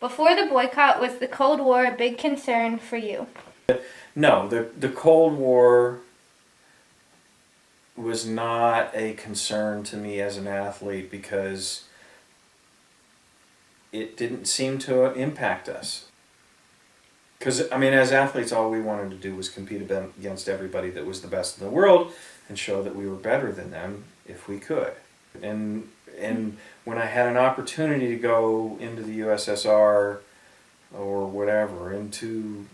Before the boycott, was the Cold War a big concern for you? No, the Cold War was not a concern to me as an athlete because it didn't seem to impact us. Because, I mean, as athletes, all we wanted to do was compete against everybody that was the best in the world and show that we were better than them if we could. And when I had an opportunity to go into the USSR or whatever, into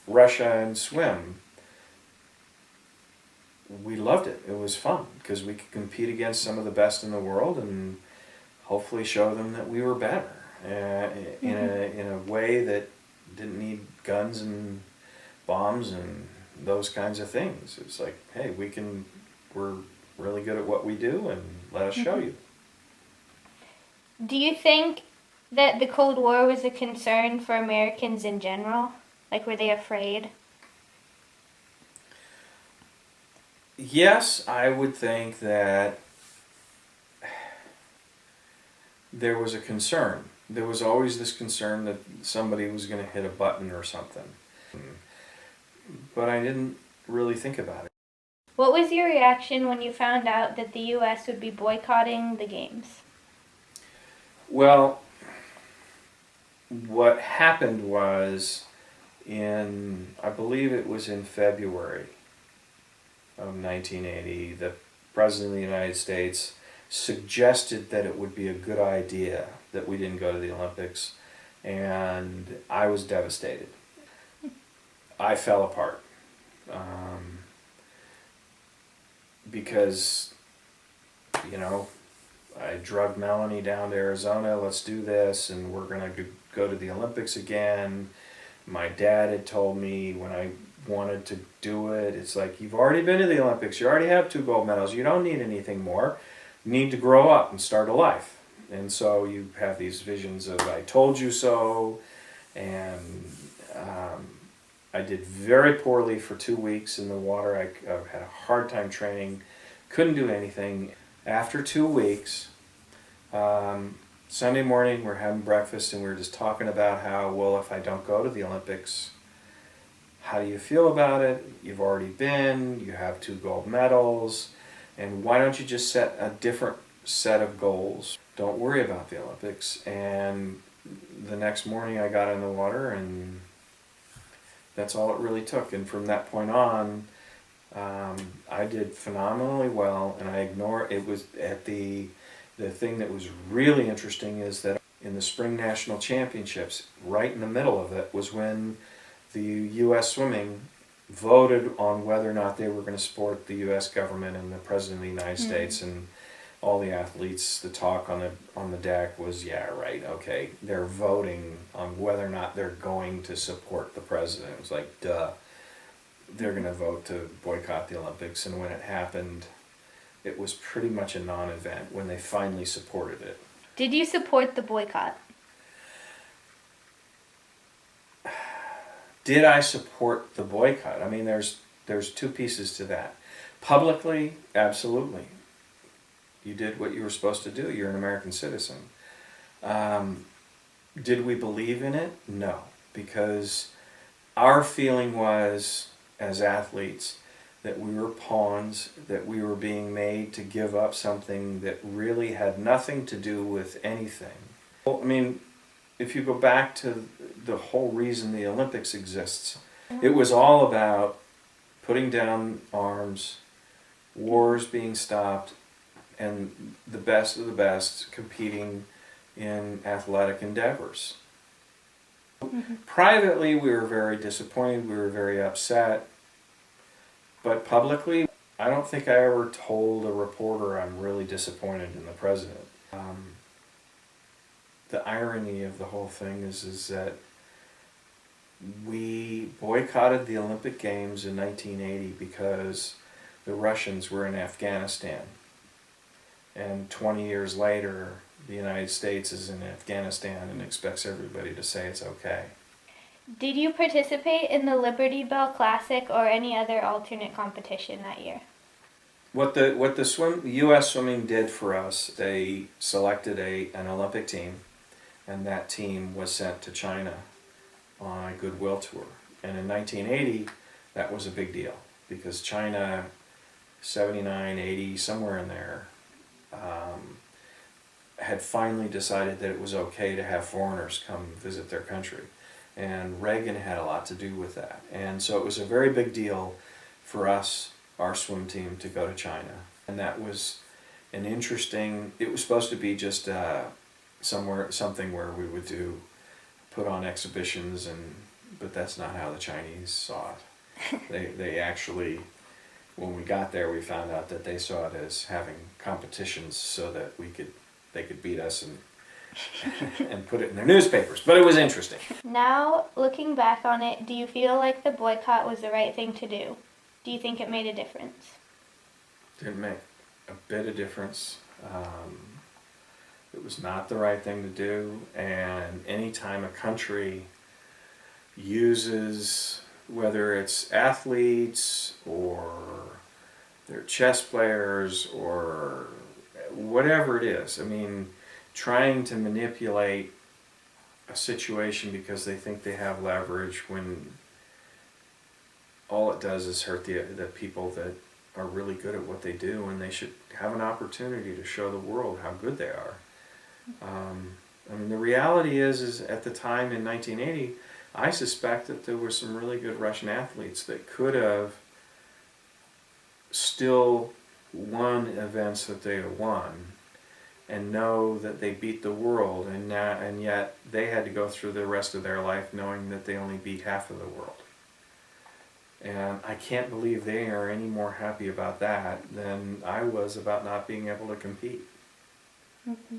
Russia and swim, we loved it. It was fun because we could compete against some of the best in the world and hopefully show them that we were better in a way that didn't need guns and bombs and those kinds of things. It's like, hey, we're really good at what we do, and let us show you. Do you think that the Cold War was a concern for Americans in general? Like, were they afraid? Yes, I would think that there was a concern. There was always this concern that somebody was going to hit a button or something. But I didn't really think about it. What was your reaction when you found out that the U.S. would be boycotting the games? Well, what happened was I believe it was in February of 1980, the President of the United States suggested that it would be a good idea that we didn't go to the Olympics, and I was devastated. I fell apart because, I drugged Melanie down to Arizona, let's do this, and we're going to go to the Olympics again. My dad had told me when I wanted to do it, it's like, you've already been to the Olympics, you already have 2 gold medals, you don't need anything more. You need to grow up and start a life. And so you have these visions of I told you so, and I did very poorly for 2 weeks in the water. I had a hard time training, couldn't do anything. After 2 weeks, Sunday morning we're having breakfast and we're just talking about how, well, if I don't go to the Olympics, how do you feel about it? You've already been, you have 2 gold medals, and why don't you just set a different set of goals? Don't worry about the Olympics. And the next morning I got in the water, and that's all it really took. And from that point on, I did phenomenally well, and it was at the thing that was really interesting is that in the Spring National Championships, right in the middle of it was when the U.S. Swimming voted on whether or not they were going to support the U.S. government and the President of the United States, and all the athletes, the talk on the deck was, yeah, right, okay, they're voting on whether or not they're going to support the President. It was like, duh, they're going to vote to boycott the Olympics, and when it happened, it was pretty much a non-event when they finally supported it. Did you support the boycott? Did I support the boycott? I mean, there's 2 pieces to that. Publicly, absolutely. You did what you were supposed to do. You're an American citizen. Did we believe in it? No, because our feeling was, as athletes, that we were pawns, that we were being made to give up something that really had nothing to do with anything. Well, I mean, if you go back to the whole reason the Olympics exists, it was all about putting down arms, wars being stopped, and the best of the best competing in athletic endeavors. Privately, we were very disappointed, we were very upset, but publicly, I don't think I ever told a reporter I'm really disappointed in the president. The irony of the whole thing is that we boycotted the Olympic Games in 1980 because the Russians were in Afghanistan. And 20 years later, the United States is in Afghanistan and expects everybody to say it's okay. Did you participate in the Liberty Bell Classic or any other alternate competition that year? What the U.S. Swimming did for us, they selected an Olympic team. and that team was sent to China on a goodwill tour. And in 1980, that was a big deal because China, 79, 80, somewhere in there, had finally decided that it was okay to have foreigners come visit their country. And Reagan had a lot to do with that. And so it was a very big deal for us, our swim team, to go to China. And that was an interesting, it was supposed to be just something where we would put on exhibitions, but that's not how the Chinese saw it. They actually, when we got there, we found out that they saw it as having competitions so that they could beat us and put it in their newspapers. But it was interesting. Now, looking back on it, do you feel like the boycott was the right thing to do? Do you think it made a difference? Didn't make a bit of difference. It was not the right thing to do, and anytime a country uses, whether it's athletes or they're chess players or whatever it is, I mean, trying to manipulate a situation because they think they have leverage when all it does is hurt the people that are really good at what they do, and they should have an opportunity to show the world how good they are. I mean, the reality is at the time in 1980, I suspect that there were some really good Russian athletes that could have still won events that they had won and know that they beat the world, and yet they had to go through the rest of their life knowing that they only beat half of the world. And I can't believe they are any more happy about that than I was about not being able to compete. Mm-hmm.